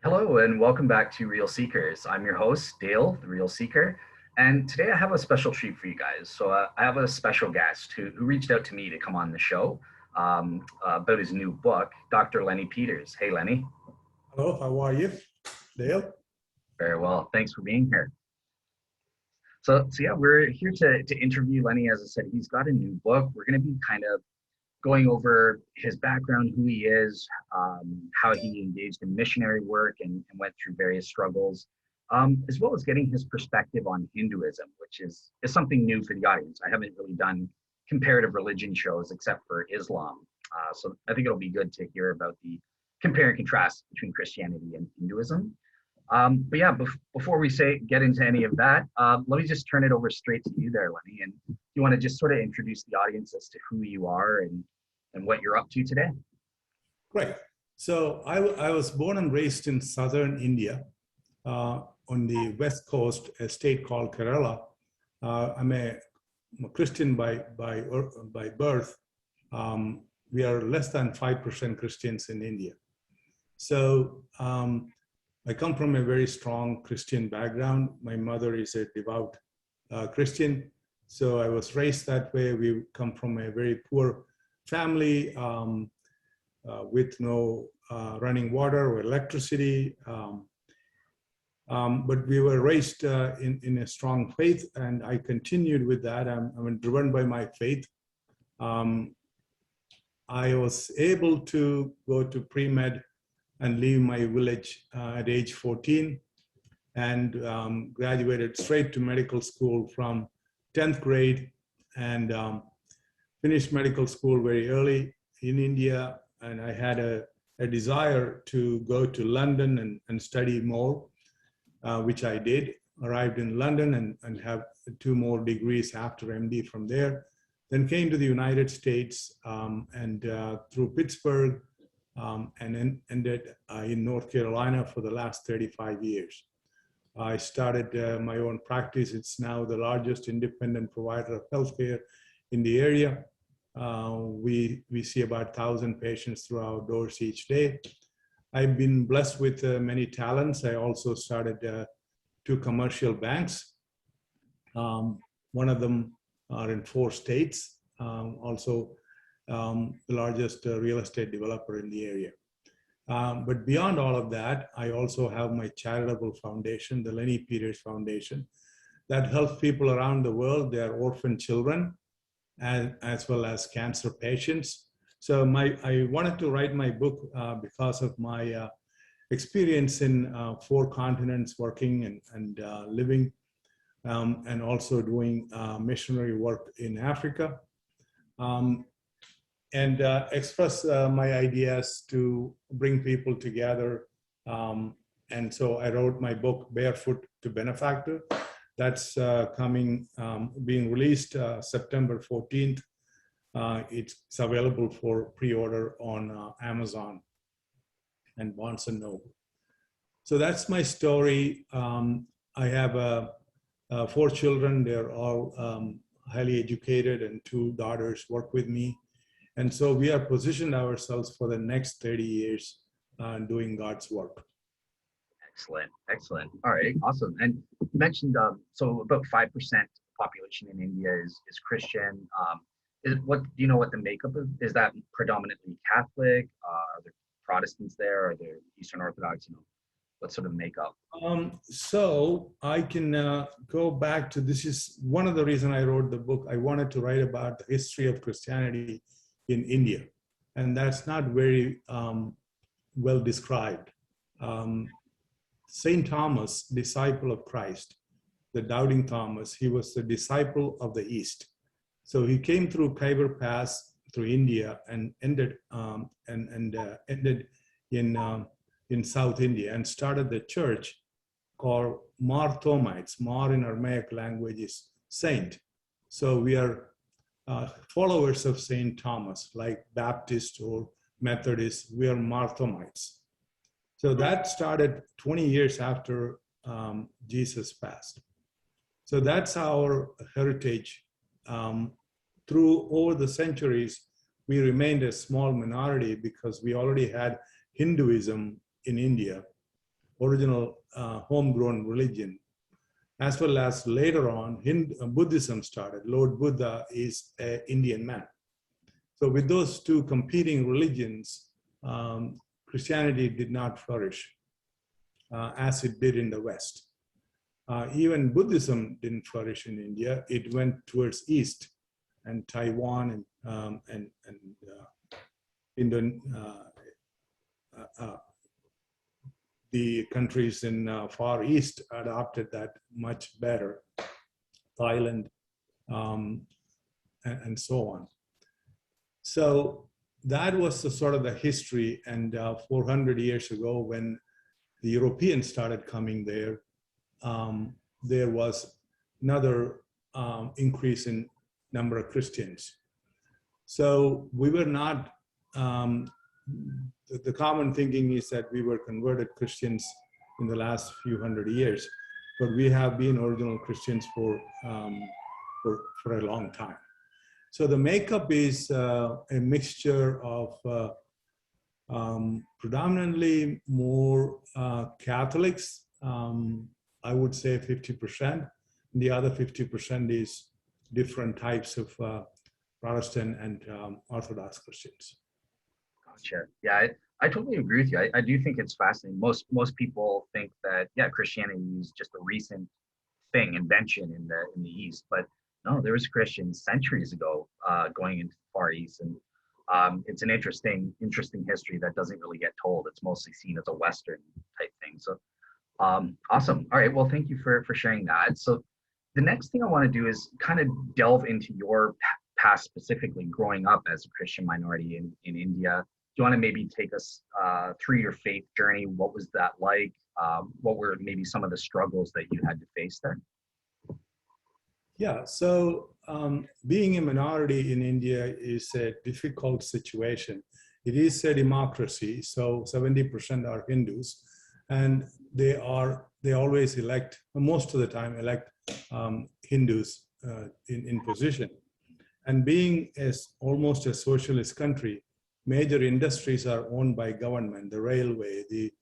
Hello and welcome back to Real Seekers. I'm your host, Dale, the Real Seeker, and today I have a special treat for you guys. I have a special guest who reached out to me to come on the show about his new book, Dr. Lenny Peters. Hey, Lenny. Hello, how are you, Dale? Very well. Thanks for being here. So yeah, we're here to interview Lenny. As I said, he's got a new book. We're going to be kind of going over his background, who he is, how he engaged in missionary work and went through various struggles, as well as getting his perspective on Hinduism, which is something new for the audience. I haven't really done comparative religion shows except for Islam. So I think it'll be good to hear about the compare and contrast between Christianity and Hinduism. But yeah, before we get into any of that, let me just turn it over straight to you there, Lenny. And you want to just sort of introduce the audience as to who you are and what you're up to today. Great. So I was born and raised in southern India on the west coast, a state called Kerala. I'm a Christian by birth. We are less than 5% Christians in India. So I come from a very strong Christian background. My mother is a devout Christian. So I was raised that way. We come from a very poor family with no running water or electricity. But we were raised in a strong faith, and I continued with that. I'm driven by my faith. I was able to go to pre-med and leave my village at age 14 and graduated straight to medical school from 10th grade and finished medical school very early in India. And I had a desire to go to London and study more, which I did. Arrived in London and have 2 more degrees after MD from there. Then came to the United States and through Pittsburgh, and then ended in North Carolina for the last 35 years. I started my own practice. It's now the largest independent provider of healthcare in the area. We see about 1,000 patients through our doors each day. I've been blessed with many talents. I also started 2 commercial banks. One of them are in 4 states. Also, the largest real estate developer in the area. But beyond all of that, I also have my charitable foundation, the Lenny Peters Foundation, that helps people around the world, their orphan children, as well as cancer patients. So I wanted to write my book because of my experience in 4 continents working and living, and also doing missionary work in Africa. And express my ideas to bring people together. And so I wrote my book, Barefoot to Benefactor. That's being released September 14th. It's available for pre-order on Amazon and Barnes & Noble. So that's my story. I have 4 children. They're all highly educated, and 2 daughters work with me. And so we have positioned ourselves for the next 30 years doing God's work. Excellent. All right, awesome. And you mentioned, so about 5% population in India is Christian. Do you know what the makeup is? Is that predominantly Catholic? Are there Protestants there? Are there Eastern Orthodox? What sort of makeup? So I can go back to, this is one of the reasons I wrote the book. I wanted to write about the history of Christianity in India, and that's not very well described. Saint Thomas, disciple of Christ, the doubting Thomas, he was the disciple of the East. So he came through Khyber Pass through India and ended in South India and started the church called Mar Thomites. Mar in Aramaic language is saint. So we are followers of Saint Thomas, like Baptist or Methodist. We are Marthomites. So that started 20 years after Jesus passed. So that's our heritage. Through over the centuries, we remained a small minority because we already had Hinduism in India. original homegrown religion, as well as later on, Buddhism started. Lord Buddha is an Indian man. So with those two competing religions, Christianity did not flourish as it did in the West. Even Buddhism didn't flourish in India. It went towards East and Taiwan and the countries in Far East adopted that much better, Thailand, and so on. So that was the sort of the history. And 400 years ago, when the Europeans started coming there, there was another increase in number of Christians. So we were not, the common thinking is that we were converted Christians in the last few hundred years, but we have been original Christians for a long time. So the makeup is a mixture of predominantly more Catholics, I would say 50%. The other 50% is different types of Protestant and Orthodox Christians. Gotcha. Yeah, I totally agree with you. I do think it's fascinating. Most people think that, yeah, Christianity is just a recent invention in the East, but no, there was Christians centuries ago going into the Far East, and it's an interesting history that doesn't really get told. It's mostly seen as a Western type thing. So awesome. All right. Well, thank you for sharing that. So the next thing I want to do is kind of delve into your past, specifically growing up as a Christian minority in India. Do you want to maybe take us through your faith journey? What was that like? What were maybe some of the struggles that you had to face there? Yeah, so being a minority in India is a difficult situation. It is a democracy, so 70% are Hindus, and they always elect, most of the time elect Hindus in position. And being almost a socialist country, major industries are owned by government, the railway, the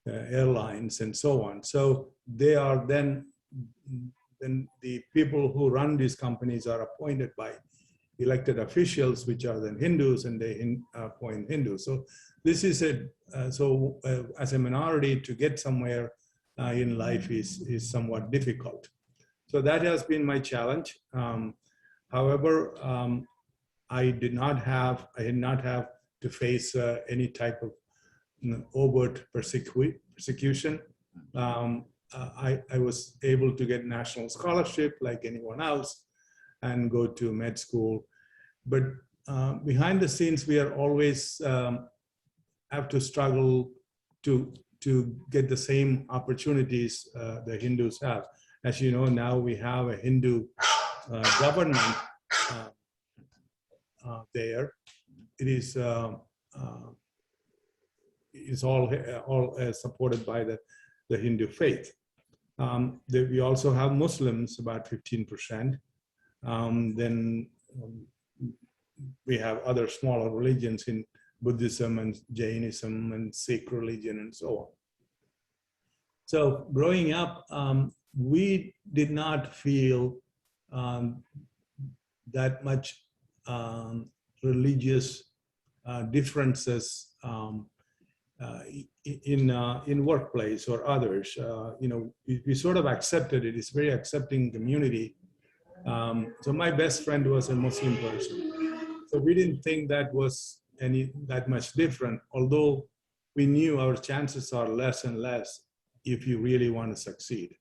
airlines, and so on. So they are then the people who run these companies are appointed by elected officials, which are then Hindus, and they appoint Hindus. So this is as a minority, to get somewhere in life is somewhat difficult. So that has been my challenge. However, I did not have to face any type of overt persecution. I was able to get national scholarship like anyone else and go to med school. But behind the scenes, we are always have to struggle to get the same opportunities the Hindus have. As you know, now we have a Hindu government there. It is all supported by the Hindu faith. We also have Muslims, about 15%. Then we have other smaller religions in Buddhism and Jainism and Sikh religion and so on. So growing up, we did not feel that much religious differences in workplace or others. We sort of accepted it. It's a very accepting community. So my best friend was a Muslim person. So we didn't think that was that much different, although we knew our chances are less and less if you really want to succeed.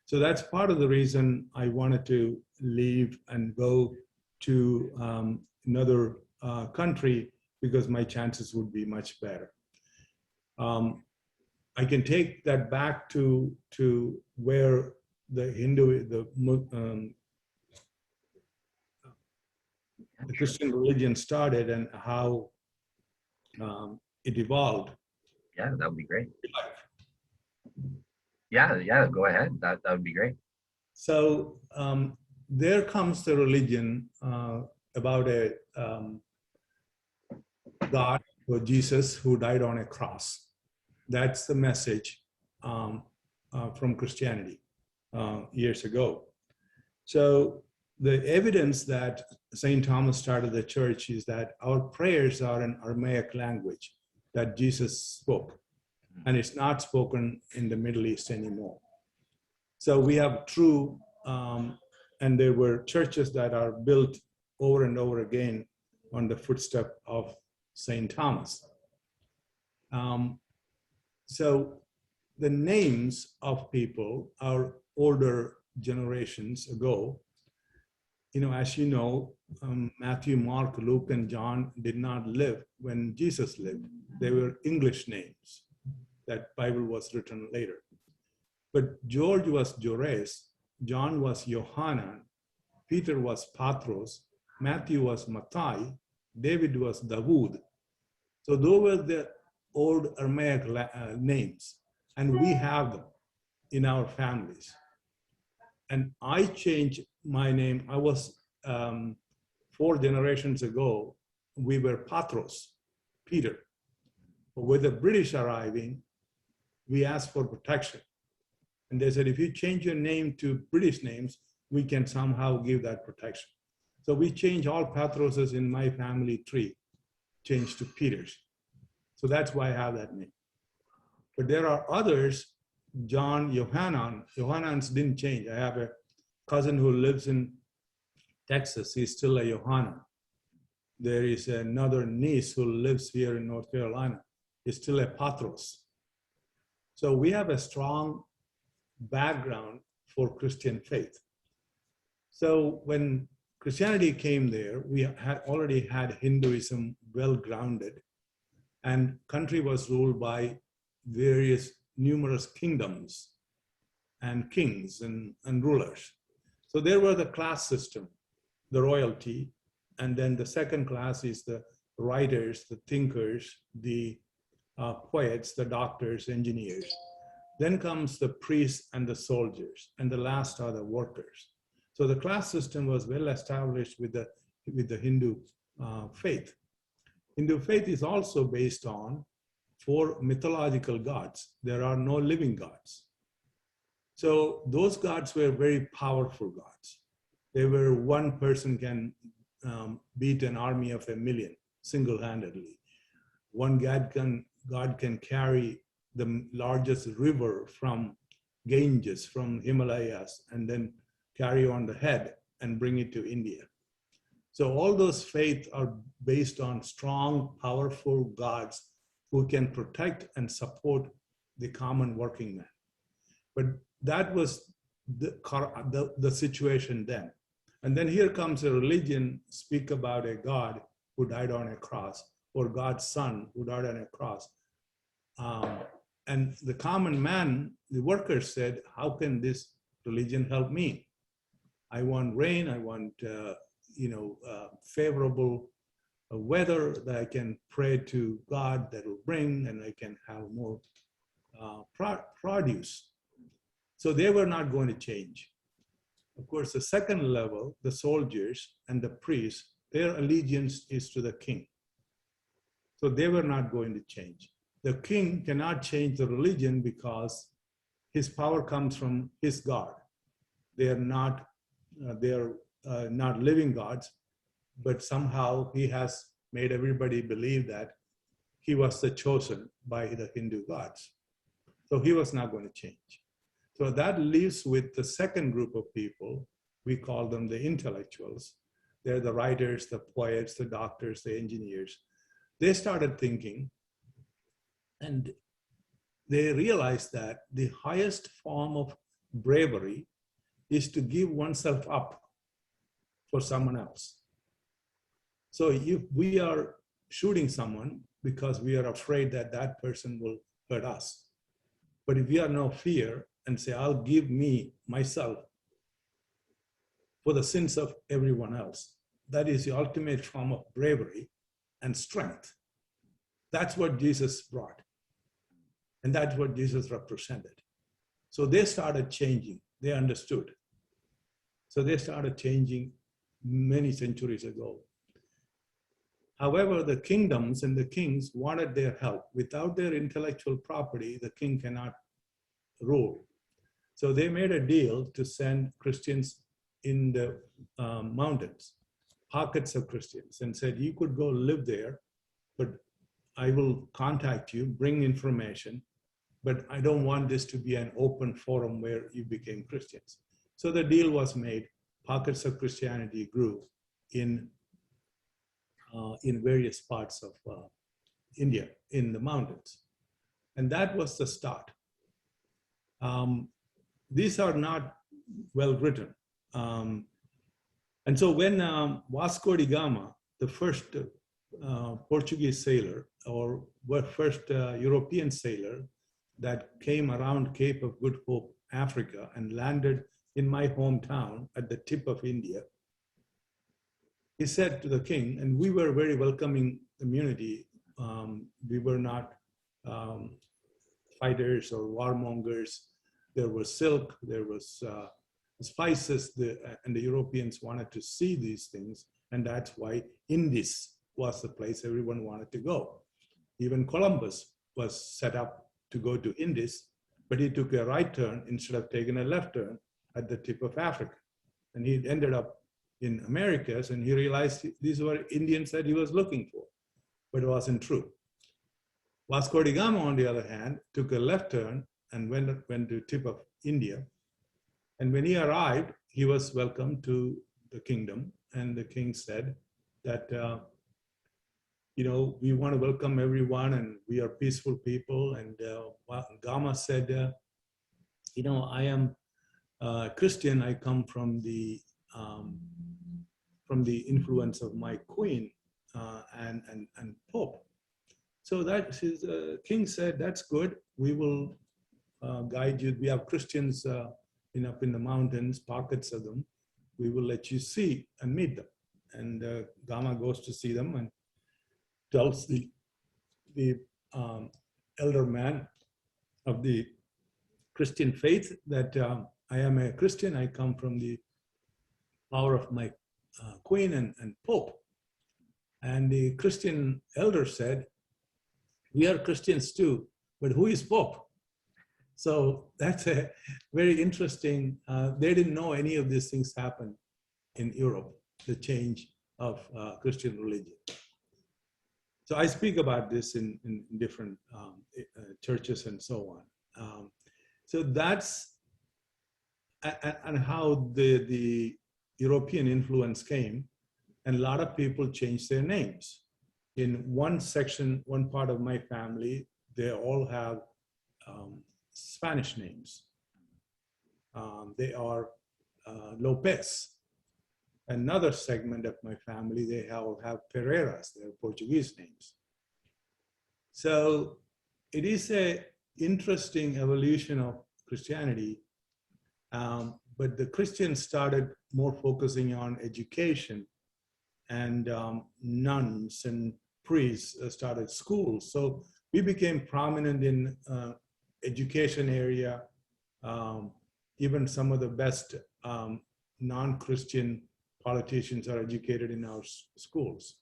So that's part of the reason I wanted to leave and go to another country, because my chances would be much better. I can take that back to where the Christian religion started and how it evolved. Yeah, that would be great. Yeah, go ahead. That would be great. So there comes the religion about a God or Jesus who died on a cross. That's the message. from Christianity years ago. So the evidence that St. Thomas started the church is that our prayers are in Aramaic language that Jesus spoke, and it's not spoken in the Middle East anymore. So we have true, and there were churches that are built over and over again on the footstep of St. Thomas. So the names of people, our older generations ago, as you know, Matthew, Mark, Luke, and John did not live when Jesus lived. They were English names. That Bible was written later. But George was Jores, John was Yohanan, Peter was Patros, Matthew was Matthias, David was Dawood. So those were the old Aramaic names, and we have them in our families. And I changed my name. I was 4 generations ago, we were Patros, Peter. But with the British arriving, we asked for protection. And they said, if you change your name to British names, we can somehow give that protection. So we changed all Patroses in my family tree, changed to Peters. So that's why I have that name. But there are others, John, Yohanan. Yohanans didn't change. I have a cousin who lives in Texas. He's still a Yohanan. There is another niece who lives here in North Carolina. He's still a Patros. So we have a strong background for Christian faith. So when Christianity came there, we had already had Hinduism well grounded, and country was ruled by various numerous kingdoms and kings and rulers. So there were the class system, the royalty, and then the second class is the writers, the thinkers, the poets, the doctors, engineers. Then comes the priests and the soldiers, and the last are the workers. So the class system was well established with the Hindu faith. Hindu faith is also based on 4 mythological gods. There are no living gods. So those gods were very powerful gods. They were one person can beat an army of 1 million single-handedly. One god can carry the largest river from Ganges, from Himalayas, and then carry on the head and bring it to India. So all those faiths are based on strong, powerful gods who can protect and support the common working man. But that was the situation then. And then here comes a religion, speak about a God who died on a cross, or God's son who died on a cross. And the common man, the workers said, how can this religion help me? I want rain, I want favorable weather that I can pray to God that will bring, and I can have more produce. So they were not going to change. Of course, the second level, the soldiers and the priests, their allegiance is to the king. So they were not going to change. The king cannot change the religion because his power comes from his God. They are not living gods, but somehow he has made everybody believe that he was the chosen by the Hindu gods. So he was not going to change. So that leaves with the second group of people. We call them the intellectuals. They're the writers, the poets, the doctors, the engineers. They started thinking, and they realized that the highest form of bravery is to give oneself up for someone else. So if we are shooting someone because we are afraid that that person will hurt us, but if we have no fear and say, I'll give myself for the sins of everyone else, that is the ultimate form of bravery and strength. That's what Jesus brought. And that's what Jesus represented. So they started changing. They understood. So they started changing many centuries ago. However, the kingdoms and the kings wanted their help. Without their intellectual property, the king cannot rule. So they made a deal to send Christians in the mountains, pockets of Christians, and said, you could go live there, but I will contact you, bring information, but I don't want this to be an open forum where you became Christians. So the deal was made. Pockets of Christianity grew in various parts of India, in the mountains. And that was the start. These are not well written. And so when Vasco da Gama, the first Portuguese sailor, or first European sailor that came around Cape of Good Hope, Africa, and landed in my hometown at the tip of India, he said to the king, and we were a very welcoming community. We were not fighters or warmongers. There was silk, there was spices, and the Europeans wanted to see these things, and that's why Indies was the place everyone wanted to go. Even Columbus was set up to go to Indies, but he took a right turn instead of taking a left turn at the tip of Africa. And he ended up in Americas, and he realized these were Indians that he was looking for, but it wasn't true. Vasco da Gama, on the other hand, took a left turn and went to the tip of India. And when he arrived, he was welcomed to the kingdom. And the king said that, we want to welcome everyone, and we are peaceful people. And Gama said, I am Christian. I come from the influence of my queen and Pope. So that his king said, that's good. We will guide you. We have Christians up in the mountains, pockets of them. We will let you see and meet them. And Gama goes to see them and tells the elder man of the Christian faith that I am a Christian. I come from the power of my queen and Pope. And the Christian elder said, we are Christians too, but who is Pope? So that's a very interesting, they didn't know any of these things happened in Europe, the change of Christian religion. So I speak about this in different churches and so on. So that's and how the European influence came, and a lot of people changed their names. In one section, one part of my family, they all have Spanish names. They are Lopez. Another segment of my family, they all have Pereiras, they're Portuguese names. So it is an interesting evolution of Christianity, but the Christians started more focusing on education, and nuns and priests started schools. So we became prominent in education area. Even some of the best non-Christian politicians are educated in our schools.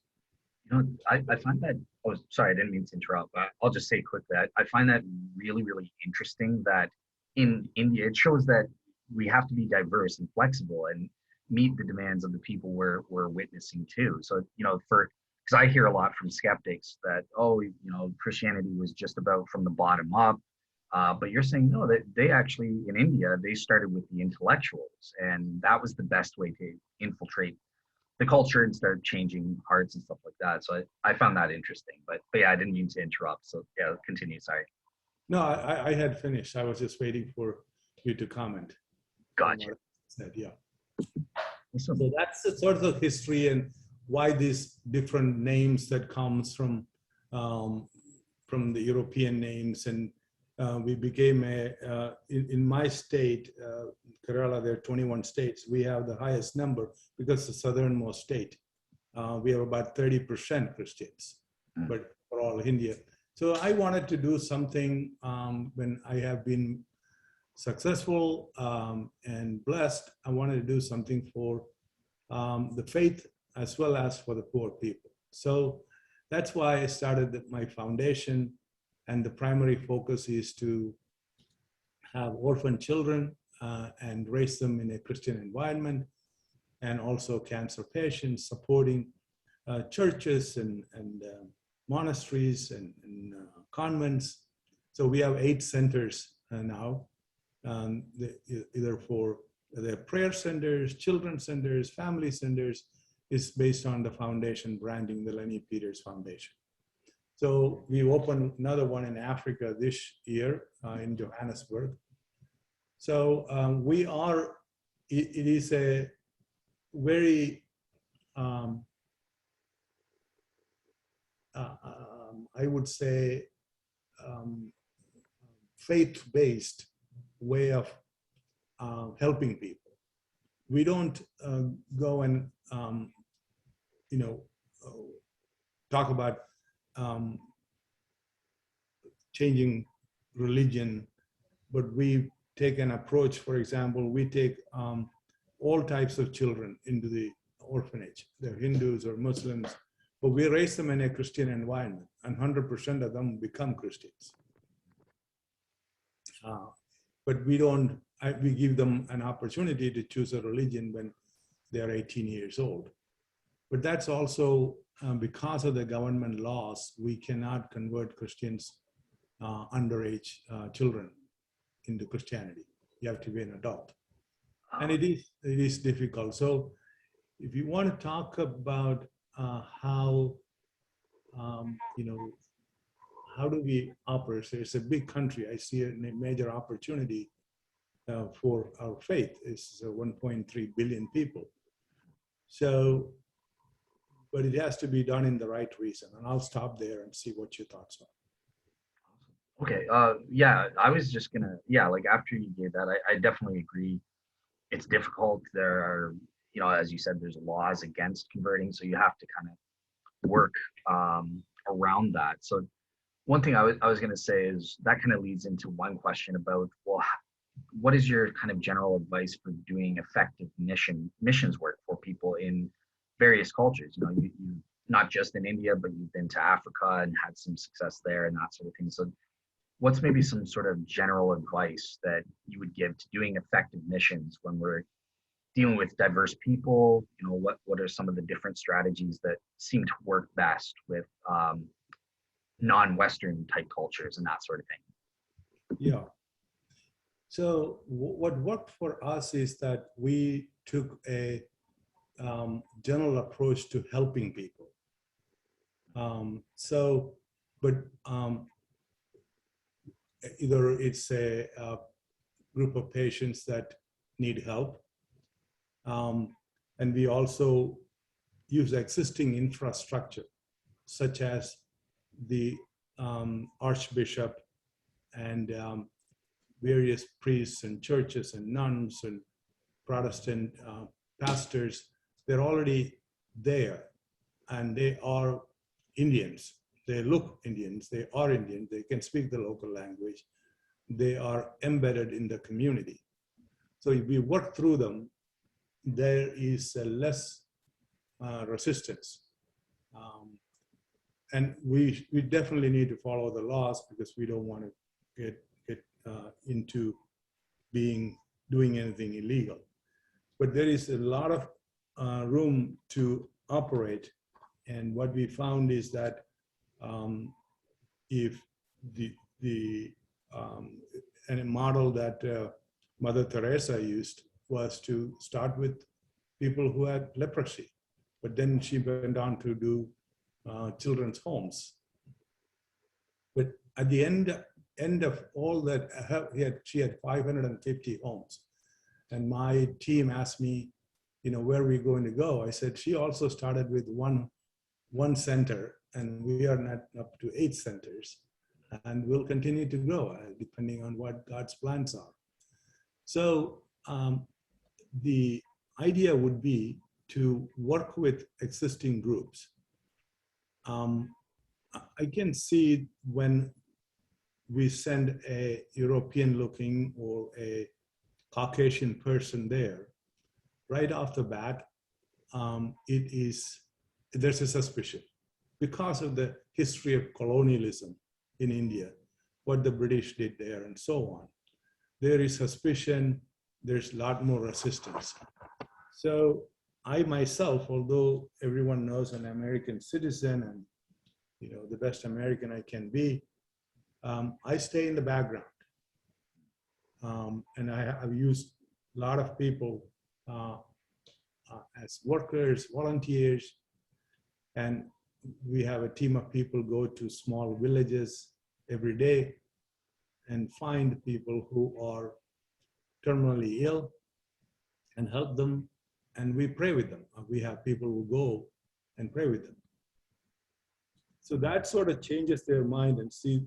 I find that, oh, sorry, I didn't mean to interrupt, but I'll just say quickly, I find that really, really interesting that in India, it shows that we have to be diverse and flexible and meet the demands of the people we're witnessing to. So, because I hear a lot from skeptics that, Christianity was just about from the bottom up. But you're saying, no, that they actually, in India, they started with the intellectuals, and that was the best way to infiltrate the culture and start changing hearts and stuff like that. So I found that interesting, but yeah, I didn't mean to interrupt. So yeah, continue, sorry. No, I had finished. I was just waiting for you to comment. Gotcha. Said, yeah. Awesome. So that's the sort of history and why these different names that comes from the European names. And we became in my state, Kerala, there are 21 states. We have the highest number because the southernmost state. We have about 30% Christians, but for all India. So I wanted to do something when I have been successful and blessed. I wanted to do something for the faith as well as for the poor people. So that's why I started my foundation, and the primary focus is to have orphan children and raise them in a Christian environment, and also cancer patients, supporting churches and monasteries and convents. So we have 8 centers now, either for the prayer centers, children's centers, family centers, is based on the foundation branding, the Lenny Peters Foundation. So we opened another one in Africa this year in Johannesburg. So we are, it is a very, I would say, faith-based way of helping people. We don't go and, talk about changing religion, but we take an approach. For example, we take all types of children into the orphanage. They're Hindus or Muslims, but we raise them in a Christian environment, and 100% of them become Christians. But we don't, we give them an opportunity to choose a religion when they're 18 years old. But that's also because of the government laws, we cannot convert Christians, underage children into Christianity. You have to be an adult. And it is difficult. So if you want to talk about how, how do we operate? So it's a big country. I see a major opportunity for our faith. It's 1.3 billion people. So, but it has to be done in the right reason. And I'll stop there and see what your thoughts are. Okay. Yeah, I was just gonna, like after you gave that, I definitely agree. It's difficult. There are, as you said, there's laws against converting. So you have to kind of work around that. So one thing I was going to say is that kind of leads into one question about, well, what is your kind of general advice for doing effective missions work for people in various cultures? You not just in India, but you've been to Africa and had some success there and that sort of thing. So what's maybe some sort of general advice that you would give to doing effective missions when we're dealing with diverse people? What are some of the different strategies that seem to work best with non-Western type cultures and that sort of thing? Yeah. So what worked for us is that we took a general approach to helping people. Either it's a group of patients that need help, and we also use existing infrastructure, such as the archbishop and various priests and churches and nuns and Protestant pastors. They're already there, and they are Indians. They look Indians, they are Indian, they can speak the local language, they are embedded in the community. So if we work through them, there is less resistance. And we definitely need to follow the laws, because we don't want to get into doing anything illegal. But there is a lot of room to operate. And what we found is that if and a model that Mother Teresa used was to start with people who had leprosy, but then she went on to do children's homes. But at the end of all that, she had 550 homes. And my team asked me, where are we going to go? I said, she also started with one center, and we are not up to 8 centers, and we'll continue to grow depending on what God's plans are. So the idea would be to work with existing groups. I can see when we send a European looking or a Caucasian person there, right off the bat, there's a suspicion because of the history of colonialism in India, what the British did there and so on. there is suspicion, there's a lot more resistance. So I myself, although everyone knows I'm an American citizen and the best American I can be, I stay in the background. And I've used a lot of people as workers, volunteers, and we have a team of people go to small villages every day and find people who are terminally ill and help them, and we pray with them. We have people who go and pray with them. So that sort of changes their mind and see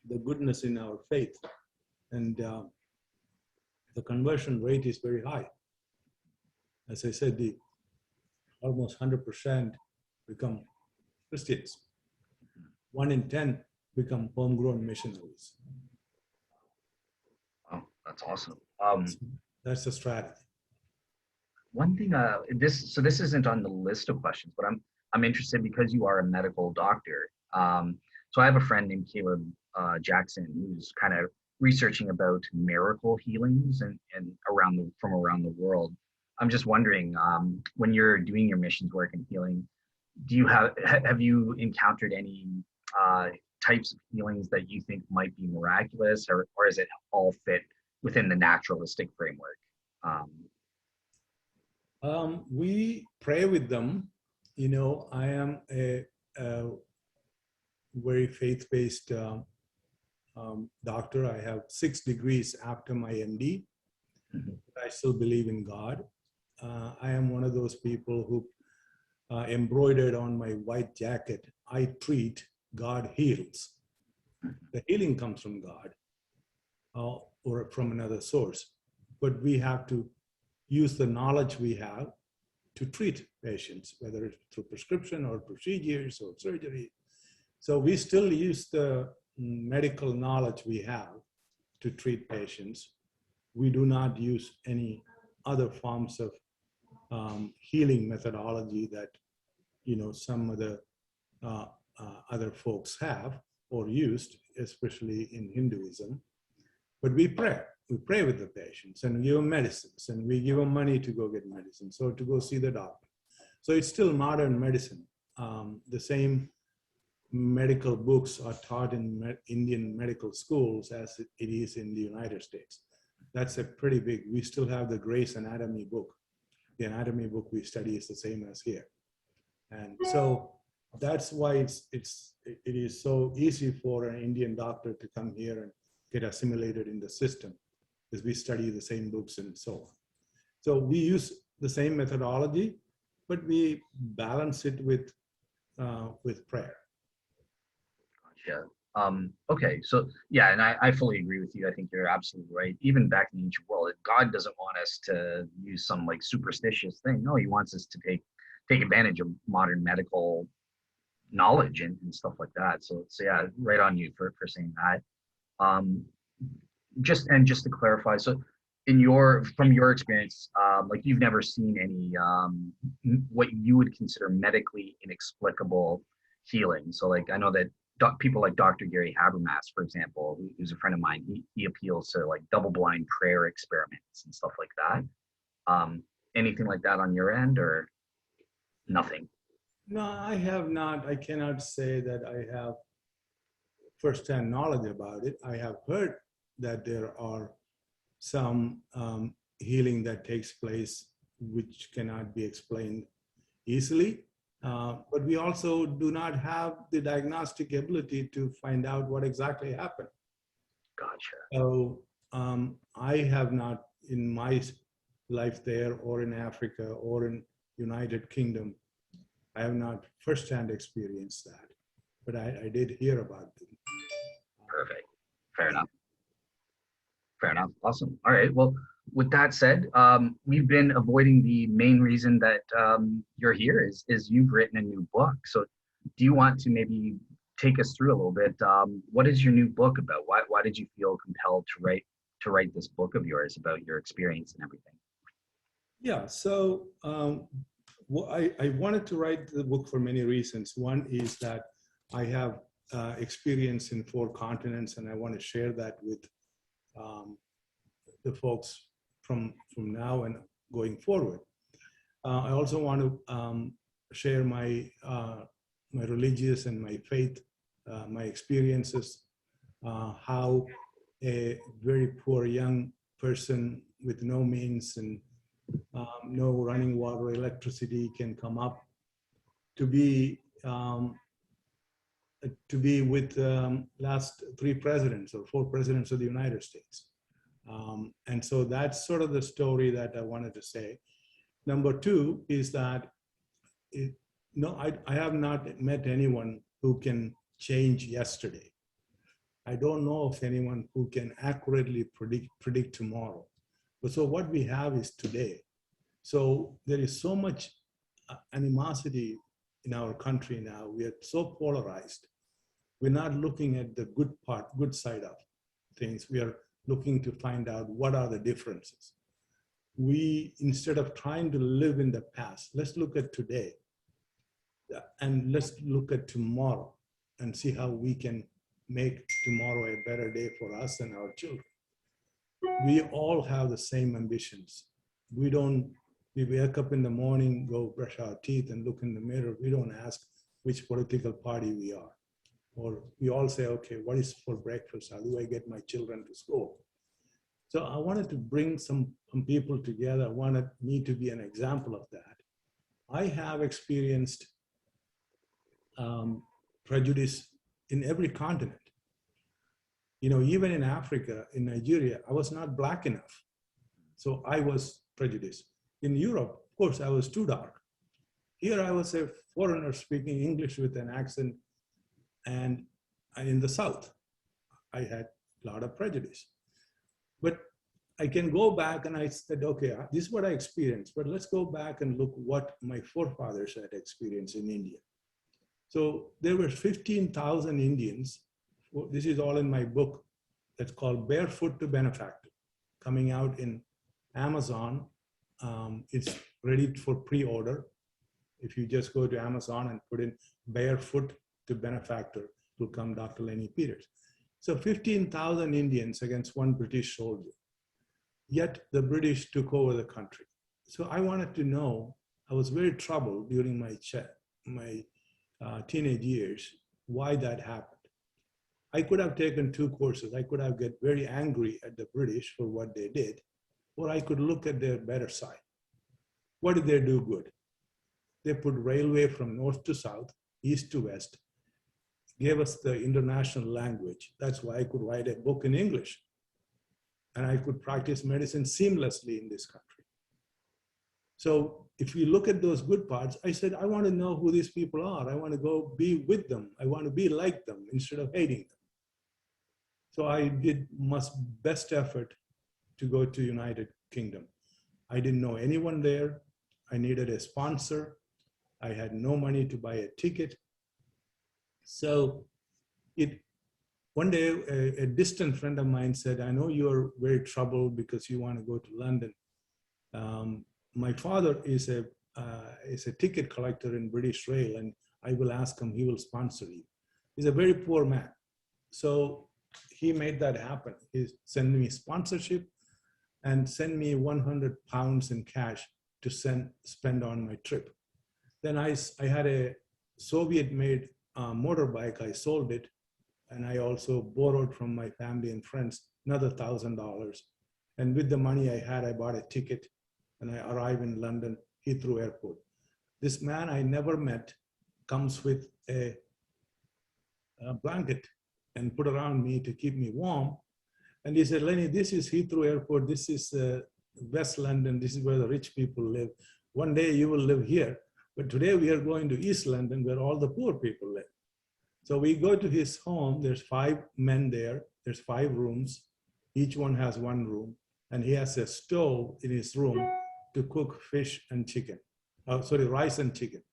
the goodness in our faith. And the conversion rate is very high. As I said, almost 100% become Christians. 1 in 10 become homegrown missionaries. Oh, that's awesome. That's the strategy. One thing, this isn't on the list of questions, but I'm interested because you are a medical doctor. So I have a friend named Caleb Jackson who's kind of researching about miracle healings and from around the world. I'm just wondering, when you're doing your missions work and healing, have you encountered any types of healings that you think might be miraculous, or is it all fit within the naturalistic framework? We pray with them. I am a very faith-based doctor. I have 6 degrees after my MD. Mm-hmm. I still believe in God. I am one of those people who embroidered on my white jacket, I treat, God heals. The healing comes from God or from another source. But we have to use the knowledge we have to treat patients, whether it's through prescription or procedures or surgery. So we still use the medical knowledge we have to treat patients. We do not use any other forms of healing methodology that some of the other folks have or used, especially in Hinduism. But we pray. We pray with the patients and we give them medicines and we give them money to go get medicine, so to go see the doctor. So it's still modern medicine. The same medical books are taught in Indian medical schools as it is in the United States. That's a pretty big, we still have the Gray's Anatomy book. The anatomy book we study is the same as here. And so that's why it is so easy for an Indian doctor to come here and get assimilated in the system, because we study the same books and so on. So we use the same methodology, but we balance it with prayer. Gotcha. Okay, so yeah, and I fully agree with you. I think you're absolutely right. Even back in the ancient world, God doesn't want us to use some like superstitious thing. No, he wants us to take advantage of modern medical knowledge and stuff like that. So yeah, right on you for saying that. Just to clarify, so from your experience, like you've never seen any what you would consider medically inexplicable healing. So like I know that people like Dr. Gary Habermas, for example, who's a friend of mine, he appeals to like double-blind prayer experiments and stuff like that. Anything like that on your end, or nothing? No, I have not. I cannot say that I have firsthand knowledge about it. I have heard that there are some healing that takes place which cannot be explained easily. But we also do not have the diagnostic ability to find out what exactly happened. Gotcha. So I have not, in my life there or in Africa or in United Kingdom, I have not firsthand experienced that, but I did hear about them. Perfect. Fair enough. Awesome. All right. Well, with that said, we've been avoiding the main reason that you're here is you've written a new book. So do you want to maybe take us through a little bit? What is your new book about? Why did you feel compelled to write this book of yours about your experience and everything? Yeah. So I wanted to write the book for many reasons. One is that I have experience in 4 continents, and I want to share that with um, the folks from now and going forward. I also want to share my religious and my faith, my experiences, how a very poor young person with no means and no running water, electricity can come up to be with last 3 presidents or 4 presidents of the United States. And so that's sort of the story that I wanted to say. Number 2 is that I have not met anyone who can change yesterday. I don't know of anyone who can accurately predict tomorrow. But so what we have is today. So there is so much animosity in our country now. We are so polarized. We're not looking at the good side of things. We are looking to find out what are the differences. Instead of trying to live in the past, let's look at today. And let's look at tomorrow and see how we can make tomorrow a better day for us and our children. We all have the same ambitions. We wake up in the morning, go brush our teeth and look in the mirror. We don't ask which political party we are. Or we all say, okay, what is for breakfast? How do I get my children to school? So I wanted to bring some people together. I wanted me to be an example of that. I have experienced prejudice in every continent. Even in Africa, in Nigeria, I was not black enough. So I was prejudiced. In Europe, of course, I was too dark. Here I was a foreigner speaking English with an accent. And in the South, I had a lot of prejudice. But I can go back and I said, okay, this is what I experienced, but let's go back and look what my forefathers had experienced in India. So there were 15,000 Indians. This is all in my book that's called Barefoot to Benefactor, coming out in Amazon. It's ready for pre-order. If you just go to Amazon and put in Barefoot to Benefactor, it will come Dr. Lenny Peters. So 15,000 Indians against 1 British soldier. Yet the British took over the country. So I wanted to know, I was very troubled during my teenage years, why that happened. I could have taken 2 courses. I could have get very angry at the British for what they did, or I could look at their better side. What did they do good? They put railway from north to south, east to west, gave us the international language. That's why I could write a book in English. And I could practice medicine seamlessly in this country. So if you look at those good parts, I said, I want to know who these people are. I want to go be with them. I want to be like them instead of hating them. So I did my best effort to go to United Kingdom. I didn't know anyone there. I needed a sponsor. I had no money to buy a ticket. So one day, a distant friend of mine said, I know you're very troubled because you want to go to London. My father is a ticket collector in British Rail, and I will ask him, he will sponsor you. He's a very poor man. So he made that happen. He sent me sponsorship and sent me 100 pounds in cash to spend on my trip. Then I had a Soviet-made motorbike. I sold it. And I also borrowed from my family and friends another $1,000. And with the money I had, I bought a ticket and I arrived in London, Heathrow Airport. This man I never met comes with a blanket and put around me to keep me warm. And he said, Lenny, this is Heathrow Airport. This is West London. This is where the rich people live. One day you will live here. But today we are going to East London where all the poor people live. So we go to his home. There's 5 men there. There's 5 rooms. Each one has 1 room. And he has a stove in his room to cook fish and chicken. Rice and chicken.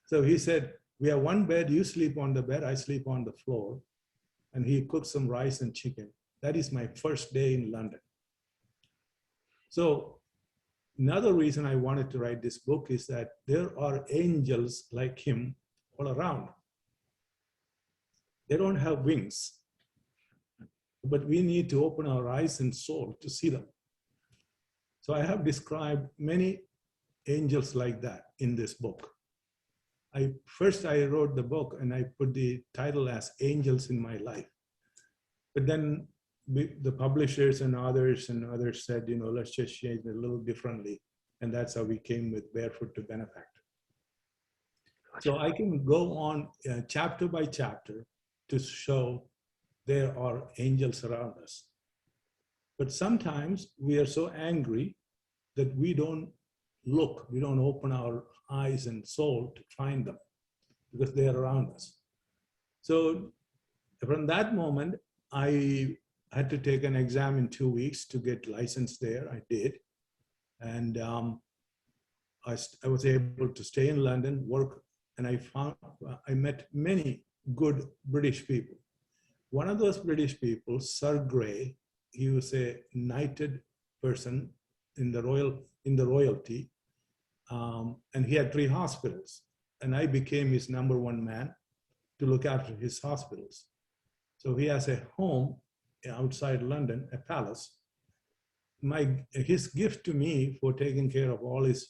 So he said, we have 1 bed. You sleep on the bed. I sleep on the floor. And he cooked some rice and chicken. That is my first day in London. So another reason I wanted to write this book is that there are angels like him all around. They don't have wings. but we need to open our eyes and soul to see them. So I have described many angels like that in this book. First I wrote the book and I put the title as Angels in My Life. But then the publishers and others said, let's just change it a little differently. And that's how we came with Barefoot to Benefactor. So I can go on chapter by chapter to show there are angels around us. But sometimes we are so angry that we don't look, we don't open our eyes and soul to find them because they are around us. So from that moment, I had to take an exam in 2 weeks to get licensed there. I did. And I was able to stay in London, work, and I met many good British people. One of those British people, Sir Grey, he was a knighted person in the royalty, and he had 3 hospitals. And I became his #1 man to look after his hospitals. So he has a home outside London, a palace. His gift to me for taking care of all his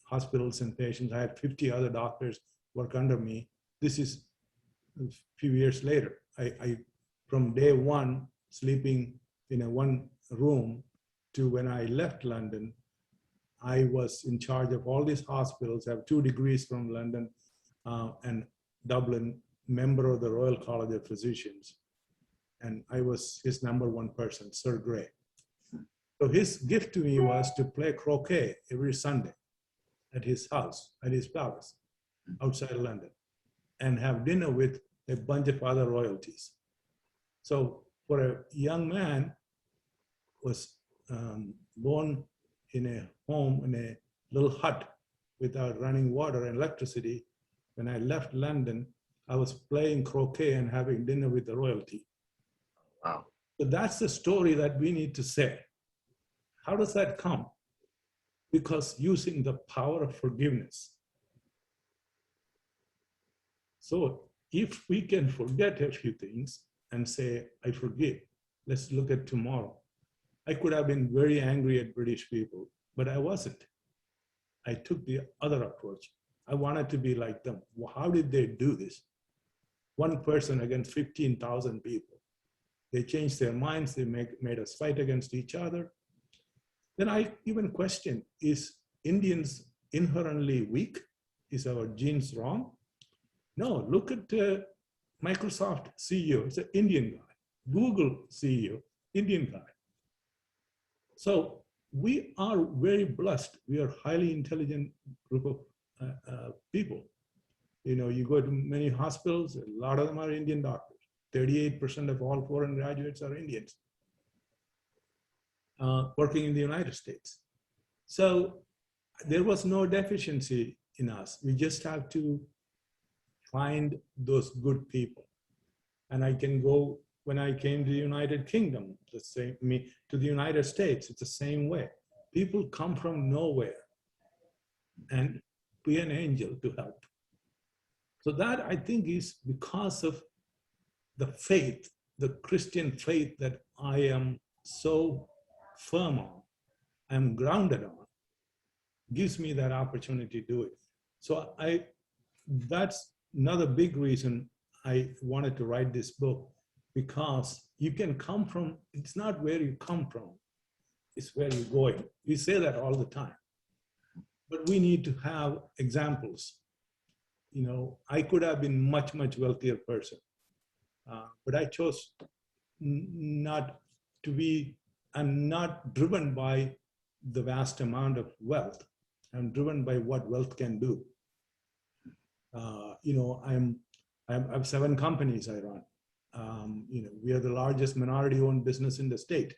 hospitals and patients, I had 50 other doctors work under me. This is a few years later. I from day one, sleeping in a one room to when I left London, I was in charge of all these hospitals. I have 2 degrees from London and Dublin, member of the Royal College of Physicians. And I was his #1 person, Sir Grey. So his gift to me was to play croquet every Sunday at his house, at his palace, outside London, and have dinner with a bunch of other royalties. So for a young man was born in a home, in a little hut without running water and electricity, when I left London, I was playing croquet and having dinner with the royalty. Wow. So that's the story that we need to say. How does that come? Because using the power of forgiveness. So if we can forget a few things and say, I forgive, let's look at tomorrow. I could have been very angry at British people, but I wasn't. I took the other approach. I wanted to be like them. How did they do this? One person against 15,000 people. They changed their minds. They made us fight against each other. Then I even questioned, is Indians inherently weak? Is our genes wrong? No, look at Microsoft CEO. It's an Indian guy. Google CEO, Indian guy. So we are very blessed. We are highly intelligent group of people. You go to many hospitals, a lot of them are Indian doctors. 38% of all foreign graduates are Indians working in the United States. So there was no deficiency in us. We just have to find those good people. And I can go, when I came to the United Kingdom, to the United States, it's the same way. People come from nowhere and be an angel to help. So that, I think, is because of the faith, the Christian faith that I am so firm on, I'm grounded on, gives me that opportunity to do it. So that's another big reason I wanted to write this book, because you can come from, it's not where you come from, it's where you're going. We say that all the time, but we need to have examples. I could have been much, much wealthier person, but I chose not to be. I'm not driven by the vast amount of wealth. I'm driven by what wealth can do. I have 7 companies I run. We are the largest minority-owned business in the state.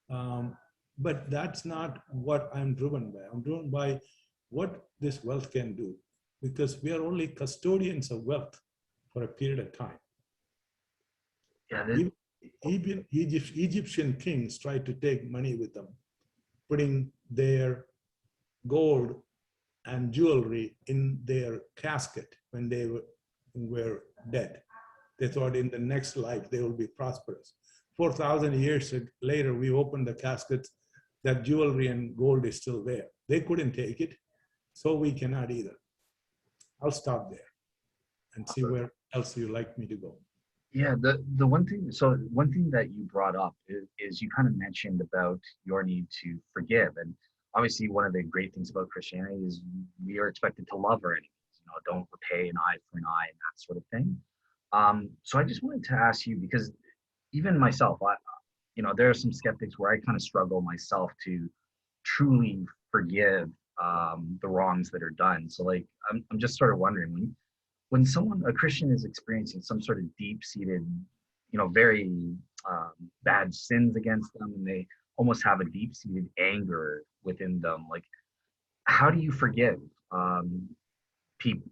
But that's not what I'm driven by. I'm driven by what this wealth can do, because we are only custodians of wealth for a period of time. Yeah. Even Egyptian kings tried to take money with them, putting their gold and jewelry in their casket when they were dead. They thought in the next life they will be prosperous. 4,000 years later, we opened the caskets, that jewelry and gold is still there. They couldn't take it, so we cannot either. I'll stop there and see where else you like me to go. Yeah, the one thing that you brought up is you kind of mentioned about your need to forgive. And obviously one of the great things about Christianity is we are expected to love our enemies, don't repay an eye for an eye and that sort of thing. So I just wanted to ask you, because even myself, there are some skeptics where I kind of struggle myself to truly forgive the wrongs that are done. So like, I'm just sort of wondering, when a Christian is experiencing some sort of deep-seated, very bad sins against them, and they almost have a deep-seated anger within them, like, how do you forgive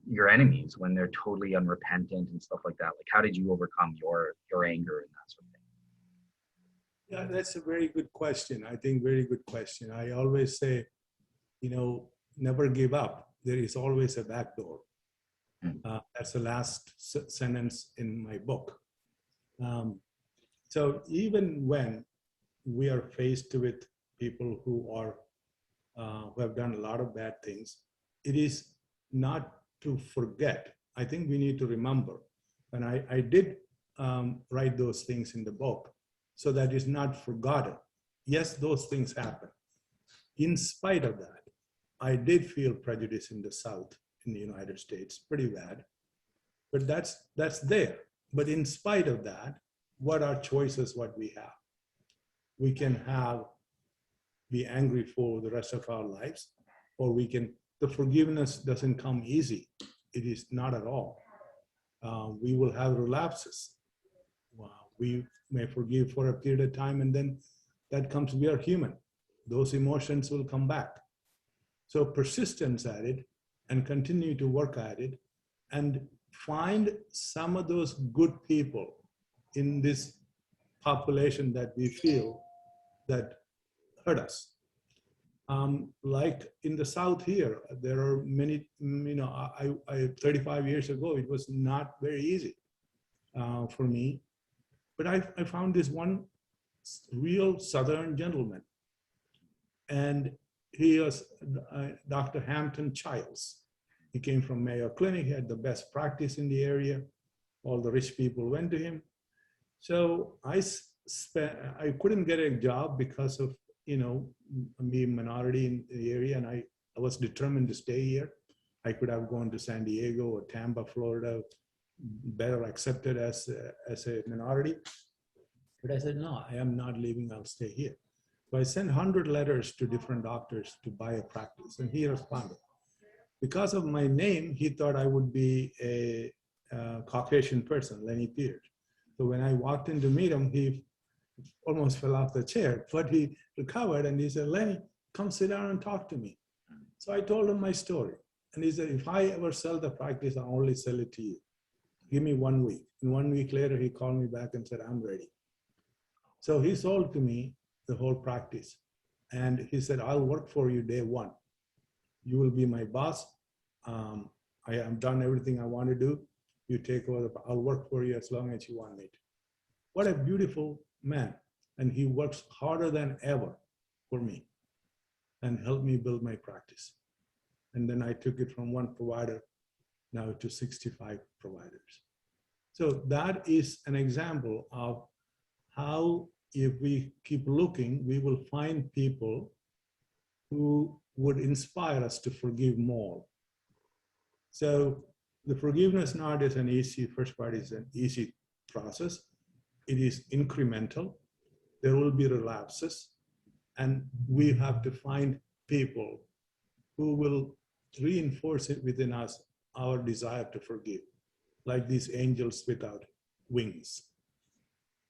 your enemies when they're totally unrepentant and stuff like that? Like, how did you overcome your anger and that sort of thing? Yeah, that's a very good question. I think very good question. I always say, never give up. There is always a back door. That's the last sentence in my book. So even when we are faced with people who have done a lot of bad things, it is not to forget. I think we need to remember. And I did write those things in the book so that it's not forgotten. Yes, those things happen. In spite of that, I did feel prejudice in the South, in the United States, pretty bad. But that's there. But in spite of that, what are choices what we have? We can be angry for the rest of our lives, or the forgiveness doesn't come easy. It is not at all. We will have relapses. We may forgive for a period of time, and then that comes, we are human. Those emotions will come back. So persistence at it, and continue to work at it, and find some of those good people in this population that we feel that hurt us. Like in the South here, there are many, 35 years ago, it was not very easy for me. But I found this one real Southern gentleman. And he was Dr. Hampton Childs. He came from Mayo Clinic. He had the best practice in the area. All the rich people went to him. So I couldn't get a job because of, me minority in the area, and I was determined to stay here. I could have gone to San Diego or Tampa, Florida, better accepted as a minority. But I said, no, I am not leaving, I'll stay here. So I sent 100 letters to different doctors to buy a practice, and he responded. Because of my name, he thought I would be a Caucasian person, Lenny Peters. So when I walked in to meet him, he almost fell off the chair, but he recovered, and he said, Lenny, come sit down and talk to me. So I told him my story. And he said, if I ever sell the practice, I'll only sell it to you. Give me 1 week. And 1 week later, he called me back and said, I'm ready. So he sold to me the whole practice. And he said, I'll work for you day one. You will be my boss. I have done everything I want to do. You take over, I'll work for you as long as you want me to. What a beautiful man. And he works harder than ever for me and helped me build my practice. And then I took it from one provider now to 65 providers. So that is an example of how, if we keep looking, we will find people who would inspire us to forgive more. So the forgiveness not is an easy, first part is an easy process. It is incremental. There will be relapses, and we have to find people who will reinforce it within us, our desire to forgive, like these angels without wings.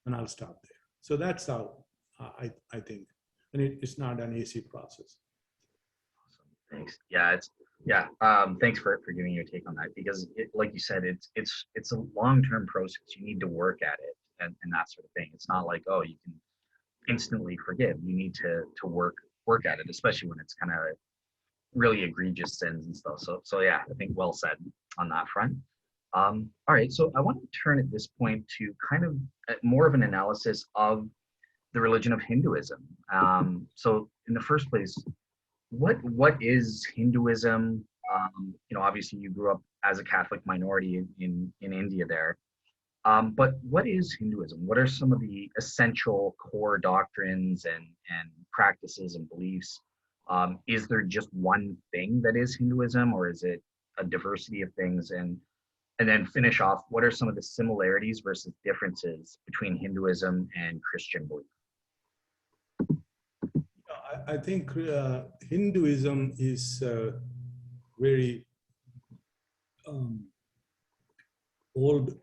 And I'll stop there. So that's how I think, and it's not an easy process. Awesome. Thanks. Thanks for giving your take on that, because like you said, it's a long-term process. You need to work at it and that sort of thing. It's not like, oh, you can instantly forgive. You need to work at it, especially when it's kind of really egregious sins and stuff. So yeah, I think well said on that front. All right, so I want to turn at this point to kind of more of an analysis of the religion of Hinduism. So in the first place, what is Hinduism? Obviously you grew up as a Catholic minority in India there. But what is Hinduism? What are some of the essential core doctrines and practices and beliefs? Is there just one thing that is Hinduism, or is it a diversity of things? And then finish off, what are some of the similarities versus differences between Hinduism and Christian belief? I think Hinduism is very old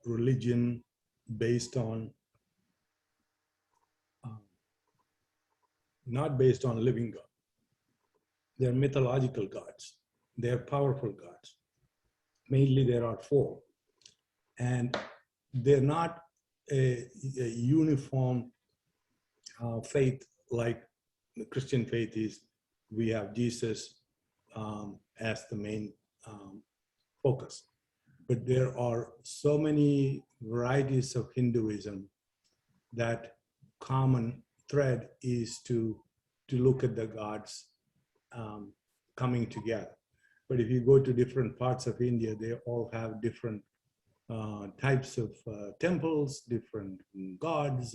religion based on, not based on living God. They're mythological gods. They're powerful gods. Mainly there are four. And they're not a uniform faith like the Christian faith is. We have Jesus as the main focus. But there are so many varieties of Hinduism that common thread is to look at the gods coming together. But if you go to different parts of India, they all have different types of temples, different gods,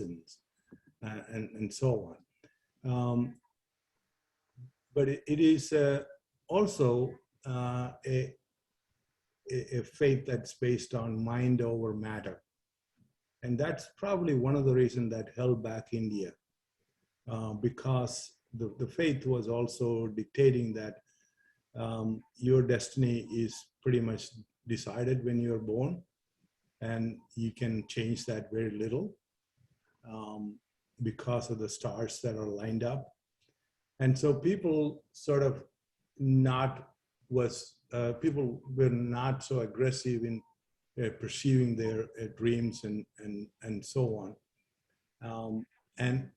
and so on. But it is also a faith that's based on mind over matter. And that's probably one of the reasons that held back India, because the faith was also dictating that your destiny is pretty much decided when you're born, and you can change that very little because of the stars that are lined up. And so people sort of people were not so aggressive in pursuing their dreams and so on. And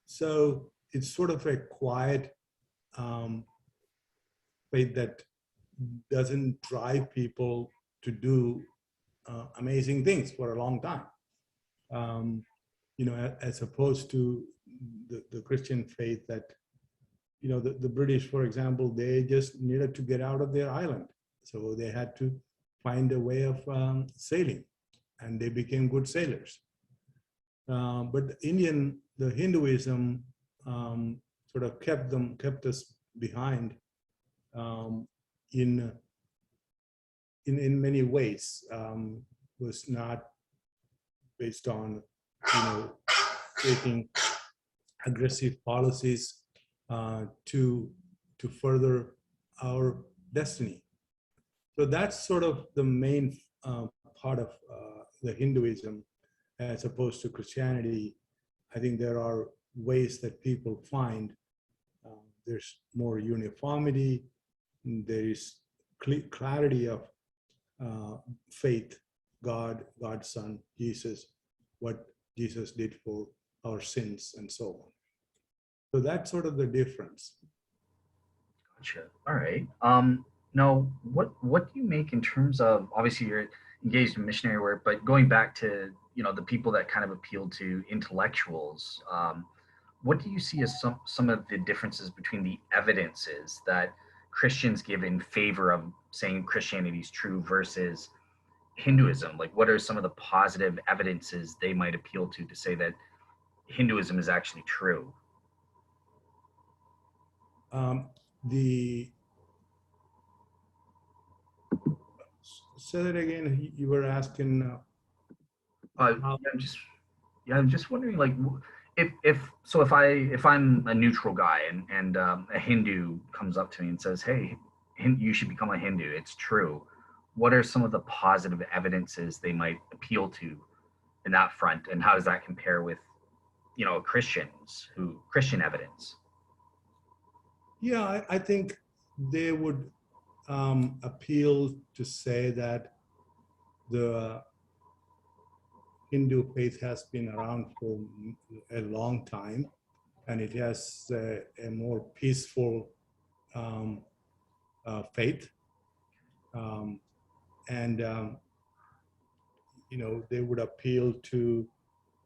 so it's sort of a quiet faith that doesn't drive people to do amazing things for a long time. As opposed to the Christian faith that, the British, for example, they just needed to get out of their island. So they had to find a way of sailing, and they became good sailors. But the Hinduism sort of kept us behind in many ways. Was not based on, taking aggressive policies to further our destiny. So that's sort of the main part of the Hinduism, as opposed to Christianity. I think there are ways that people find there's more uniformity, there is clarity of faith, God, God's Son, Jesus, what Jesus did for our sins, and so on. So that's sort of the difference. Gotcha. All right. Now, what do you make in terms of, obviously you're engaged in missionary work, but going back to the people that kind of appeal to intellectuals, what do you see as some of the differences between the evidences that Christians give in favor of saying Christianity is true versus Hinduism? Like, what are some of the positive evidences they might appeal to say that Hinduism is actually true? Say that again. You were asking. I'm just wondering, like, if I'm a neutral guy and a Hindu comes up to me and says, "Hey, you should become a Hindu. It's true." What are some of the positive evidences they might appeal to in that front, and how does that compare with, Christian evidence? Yeah, I think they would appeal to say that the Hindu faith has been around for a long time, and it has a more peaceful faith. and they would appeal to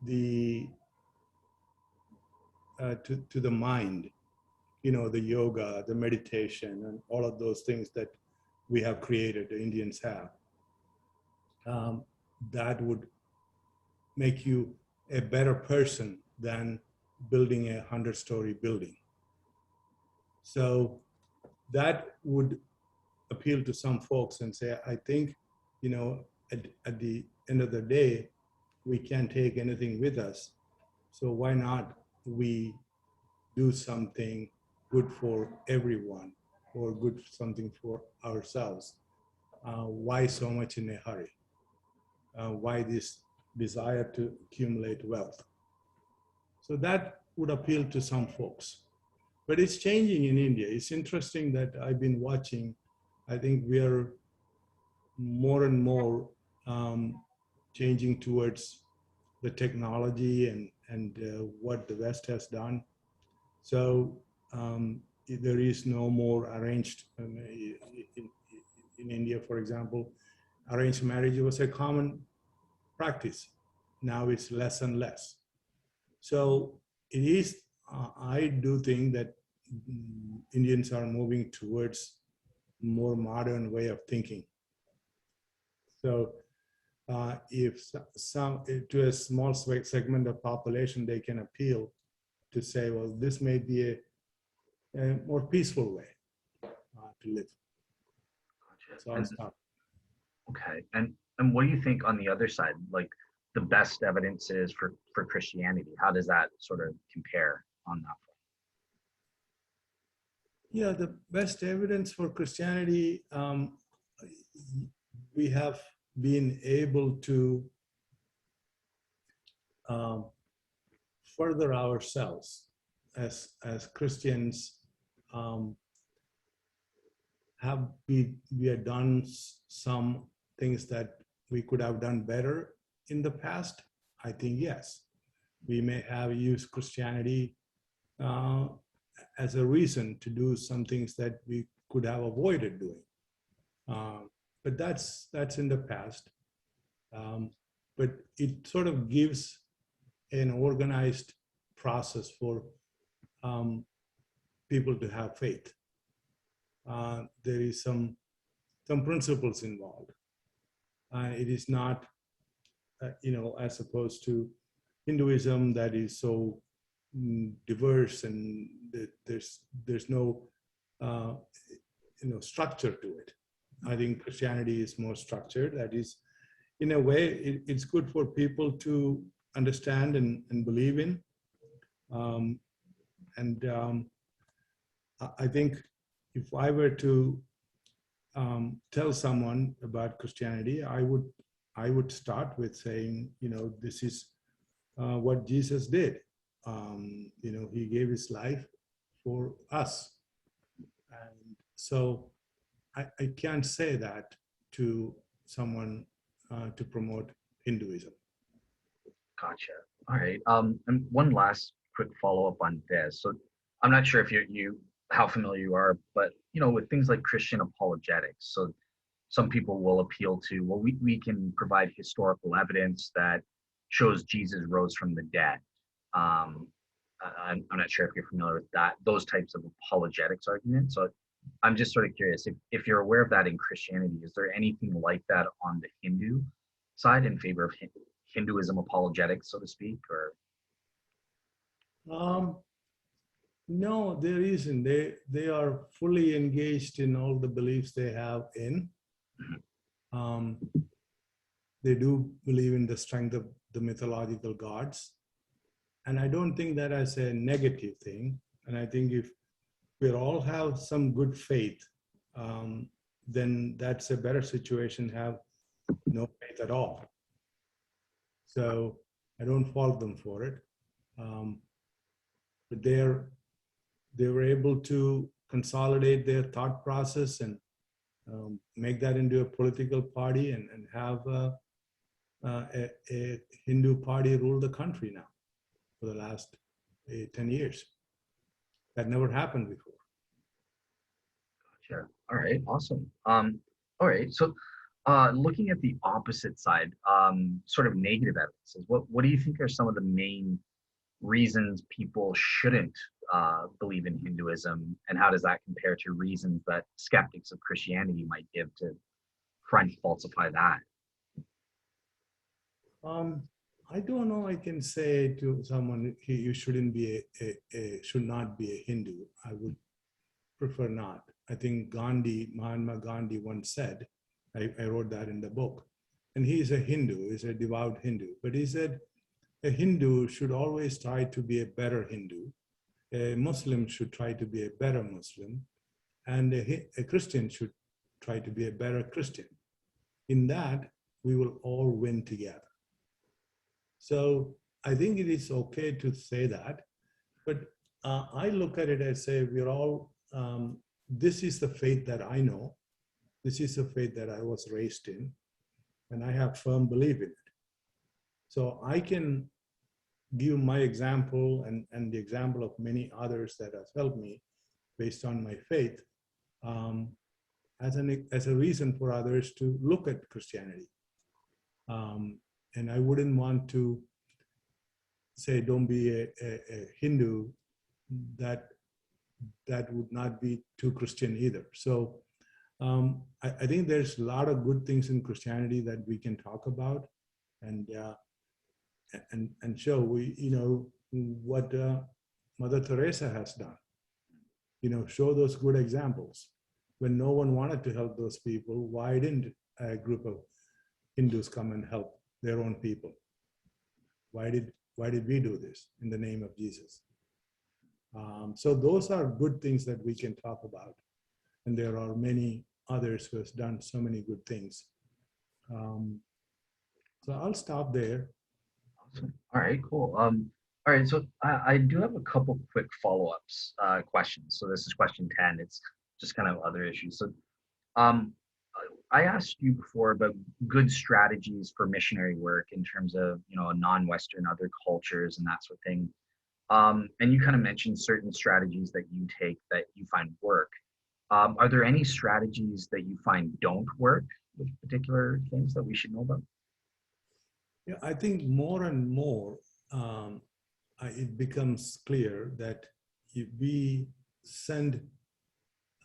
the to the mind, the yoga, the meditation, and all of those things that we have created, the Indians have. That would make you a better person than building a 100-story building. So that would appeal to some folks and say, I think, at the end of the day, we can't take anything with us. So why not we do something good for everyone, or good something for ourselves? Why so much in a hurry? Why this desire to accumulate wealth? So that would appeal to some folks. But it's changing in India. It's interesting that I've been watching. I think we are more and more changing towards the technology and what the West has done. So there is no more arranged, in India, for example, arranged marriage was a common practice. Now it's less and less. So it is, I do think that Indians are moving towards more modern way of thinking. So if some, to a small segment of population, they can appeal to say, well, this may be a more peaceful way to live. Gotcha. So I'll stop. Okay. And what do you think on the other side, like the best evidence is for Christianity? How does that sort of compare on that front? Yeah, the best evidence for Christianity, we have been able to further ourselves as Christians. Have we have done some things that we could have done better in the past? I think yes. We may have used Christianity as a reason to do some things that we could have avoided doing. But that's in the past. But it sort of gives an organized process for people to have faith. There is some principles involved. It is not, as opposed to Hinduism that is so diverse and there's no, structure to it. I think Christianity is more structured. That is, in a way, it's good for people to understand and believe in. I think if I were to tell someone about Christianity, I would start with saying, this is what Jesus did. He gave his life for us. And so I can't say that to someone to promote Hinduism. Gotcha. All right. And one last quick follow-up on this. So I'm not sure if you how familiar you are, but with things like Christian apologetics. So some people will appeal to, well, we can provide historical evidence that shows Jesus rose from the dead. I'm not sure if you're familiar with those types of apologetics arguments. So I'm just sort of curious if you're aware of that in Christianity. Is there anything like that on the Hindu side in favor of Hinduism apologetics, so to speak, or? No, there isn't. They are fully engaged in all the beliefs they have in. They do believe in the strength of the mythological gods. And I don't think that as a negative thing. And I think if we all have some good faith, then that's a better situation, have no faith at all. So I don't fault them for it. But they were able to consolidate their thought process and make that into a political party and have a Hindu party rule the country now for the last 10 years. That never happened before. Gotcha. All right, awesome. All right, so Looking at the opposite side, sort of negative evidences, what do you think are some of the main reasons people shouldn't believe in Hinduism, and how does that compare to reasons that skeptics of Christianity might give to try and falsify that? Um, I don't know. I can say to someone, you shouldn't be should not be a Hindu. I would prefer not. I think Mahatma Gandhi once said, I wrote that in the book, and he is a Hindu, he's a devout Hindu, but he said a Hindu should always try to be a better Hindu, a Muslim should try to be a better Muslim, and a Christian should try to be a better Christian. In that, we will all win together. So I think it is okay to say that, but I look at it as say we're all, this is the faith that I know, this is the faith that I was raised in, and I have firm belief in it. So I can give my example and the example of many others that have helped me based on my faith as a reason for others to look at Christianity. And I wouldn't want to say don't be a Hindu, that would not be too Christian either. So I think there's a lot of good things in Christianity that we can talk about and show what Mother Teresa has done. Show those good examples. When no one wanted to help those people, why didn't a group of Hindus come and help their own people? Why did we do this in the name of Jesus? So those are good things that we can talk about. And there are many others who has done so many good things. So I'll stop there. Awesome. All right, cool. All right, so I do have a couple quick follow-ups questions. So this is question 10. It's just kind of other issues. So um, I asked you before about good strategies for missionary work in terms of, non-Western other cultures and that sort of thing. And you kind of mentioned certain strategies that you take that you find work. Are there any strategies that you find don't work with particular things that we should know about? Yeah, I think more and more it becomes clear that if we send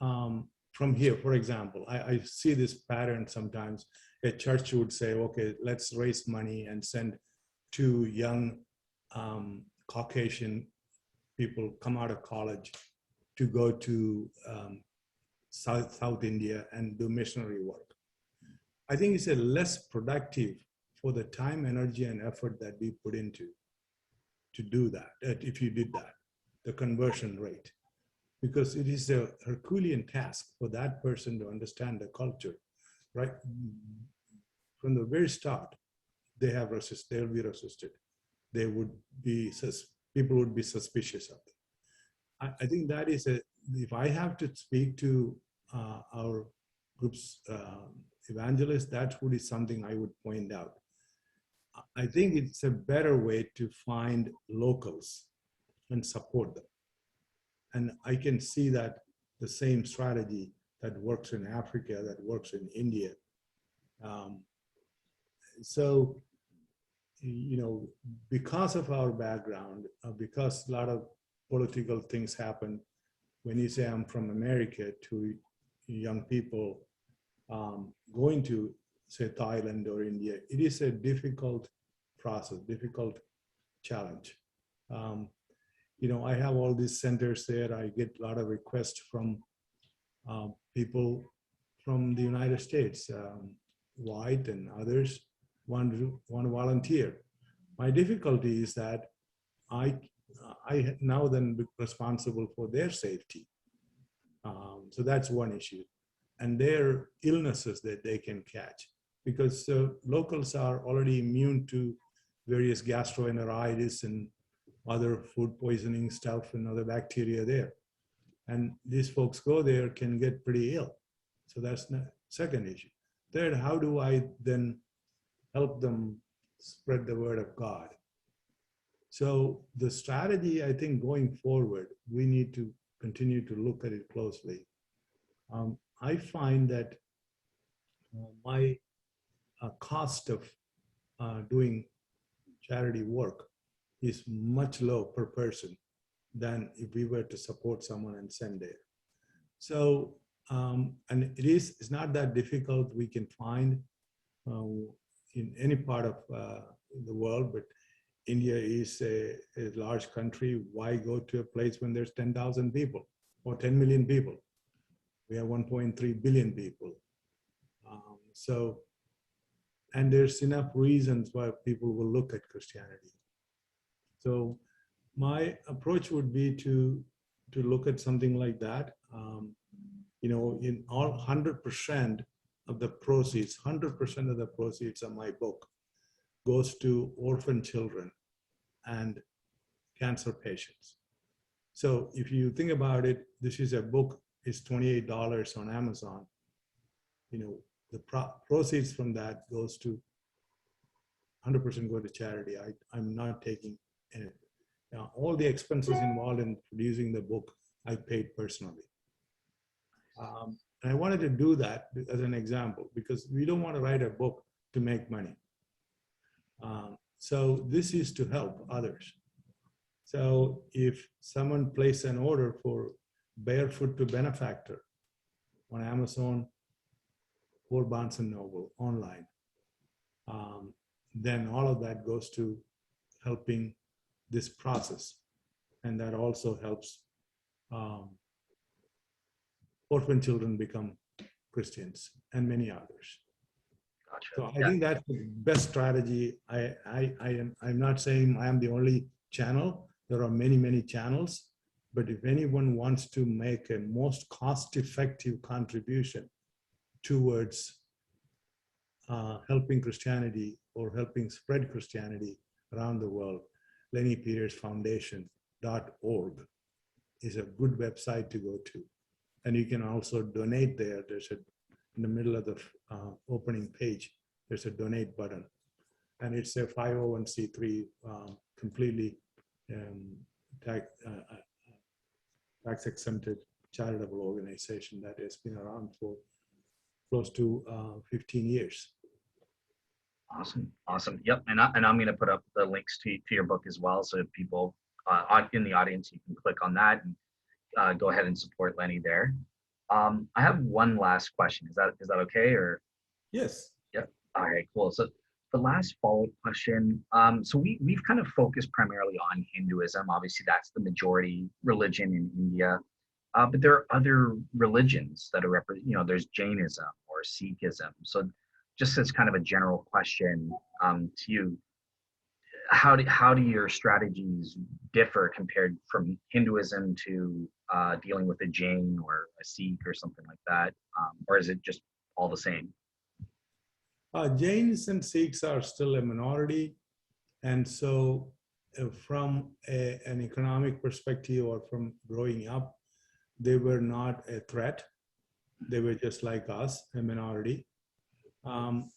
from here, for example, I see this pattern sometimes. A church would say, okay, let's raise money and send 2 young Caucasian people come out of college to go to South India and do missionary work. I think it's a less productive for the time, energy, and effort that we put into to do that, if you did that, the conversion rate. Because it is a Herculean task for that person to understand the culture, right? From the very start, they'll be resisted. They would be, people would be suspicious of them. I think that is if I have to speak to our group's evangelists, that would be something I would point out. I think it's a better way to find locals and support them. And I can see that the same strategy that works in Africa, that works in India. So, because of our background, because a lot of political things happen, when you say I'm from America to young people going to say Thailand or India, it is a difficult process, difficult challenge. I have all these centers there. I get a lot of requests from people from the United States, white and others, want to volunteer. My difficulty is that I now then be responsible for their safety. So that's one issue. And their illnesses that they can catch, because locals are already immune to various gastroenteritis and other food poisoning stuff and other bacteria there. And these folks go there can get pretty ill. So that's the second issue. Third, how do I then help them spread the word of God? So the strategy, I think going forward, we need to continue to look at it closely. I find that my cost of doing charity work is much low per person than if we were to support someone and send there. So, and it's not that difficult. We can find in any part of the world, but India is a large country. Why go to a place when there's 10,000 people or 10 million people? We have 1.3 billion people. So, and there's enough reasons why people will look at Christianity. So my approach would be to look at something like that. In all 100% of the proceeds, 100% of the proceeds of my book goes to orphan children and cancer patients. So if you think about it, this is a book, it's $28 on Amazon. The proceeds from that goes to 100% go to charity. I'm not taking anything. Now, all the expenses involved in producing the book, I paid personally. And I wanted to do that as an example because we don't want to write a book to make money. So this is to help others. So if someone places an order for Barefoot to Benefactor on Amazon or Barnes & Noble online, then all of that goes to helping this process. And that also helps orphan children become Christians and many others. Gotcha. So I think that's the best strategy. I'm not saying I am the only channel. There are many, many channels. But if anyone wants to make a most cost-effective contribution towards helping Christianity or helping spread Christianity around the world, Lenny Peters Foundation.org is a good website to go to. And you can also donate there. There's in the middle of the opening page, there's a donate button. And it's a 501c3 completely tax-exempted charitable organization that has been around for close to 15 years. Awesome. Yep, and I'm going to put up the links to your book as well, so if people in the audience, you can click on that and go ahead and support Lenny there. I have one last question. Is that okay? Or yes. Yep. All right, cool. So the last follow-up question. So we've kind of focused primarily on Hinduism. Obviously, that's the majority religion in India. But there are other religions that are there's Jainism or Sikhism. So just as kind of a general question to you, how do your strategies differ compared from Hinduism to dealing with a Jain or a Sikh or something like that? Or is it just all the same? Jains and Sikhs are still a minority. And so from an economic perspective or from growing up, they were not a threat. They were just like us, a minority. But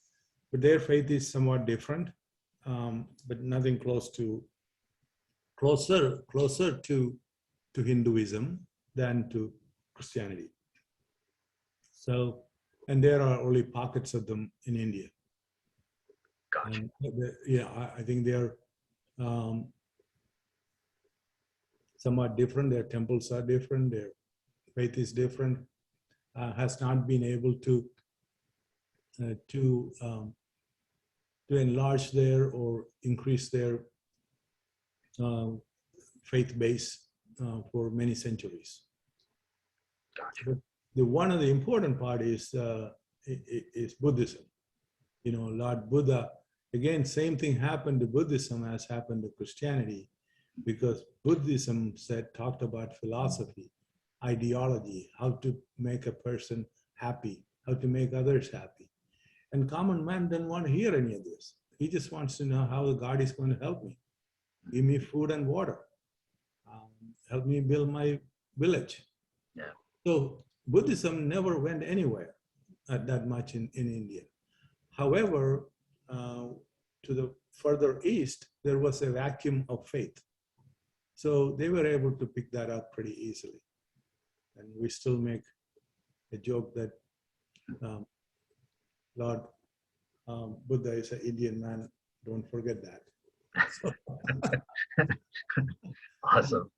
their faith is somewhat different, but nothing closer to Hinduism than to Christianity. So, and there are only pockets of them in India. Gotcha. I think they're somewhat different. Their temples are different. Their faith is different. Has not been able to enlarge their or increase their faith base for many centuries. Gotcha. But one of the important part is Buddhism. Lord Buddha, again, same thing happened to Buddhism as happened to Christianity, because Buddhism talked about philosophy, ideology, how to make a person happy, how to make others happy. And common man doesn't want to hear any of this. He just wants to know how God is going to help me. Give me food and water. Help me build my village. Yeah. So Buddhism never went anywhere that much in India. However, to the further east, there was a vacuum of faith. So they were able to pick that up pretty easily. And we still make a joke that Lord Buddha is an Indian man. Don't forget that. So, Awesome.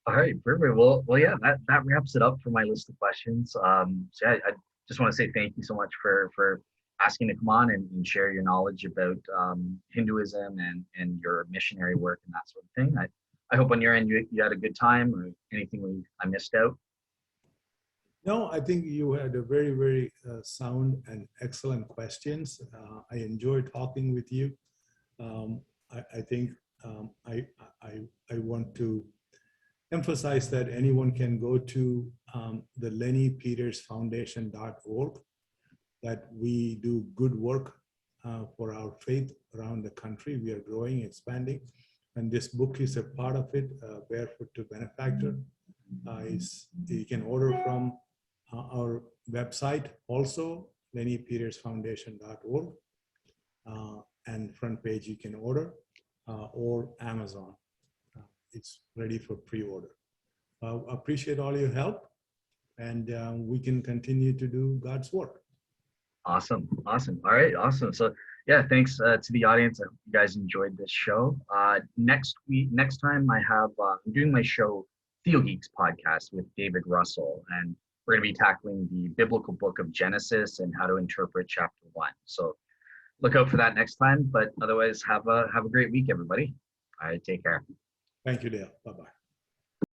All right, perfect. Well, yeah, that wraps it up for my list of questions. So I just want to say thank you so much for asking to come on and share your knowledge about Hinduism and your missionary work and that sort of thing. I hope on your end you had a good time, or anything I missed out. no, I think you had a very, very sound and excellent questions. I enjoyed talking with you. I think I want to emphasize that anyone can go to the LennyPetersFoundation.org, that we do good work for our faith around the country. We are growing, expanding, and this book is a part of it. Barefoot to Benefactor you can order from our website, also LennyPetersFoundation.org, and front page you can order, or Amazon. It's ready for pre-order. Appreciate all your help, and we can continue to do God's work. Awesome. All right, awesome. So yeah, thanks to the audience. I hope you guys enjoyed this show. Next time I'm doing my show, Theo Geeks podcast with David Russell, and we're going to be tackling the biblical book of Genesis and how to interpret chapter 1. So look out for that next time, but otherwise have a great week, everybody. All right, take care. Thank you, Dale. Bye-bye.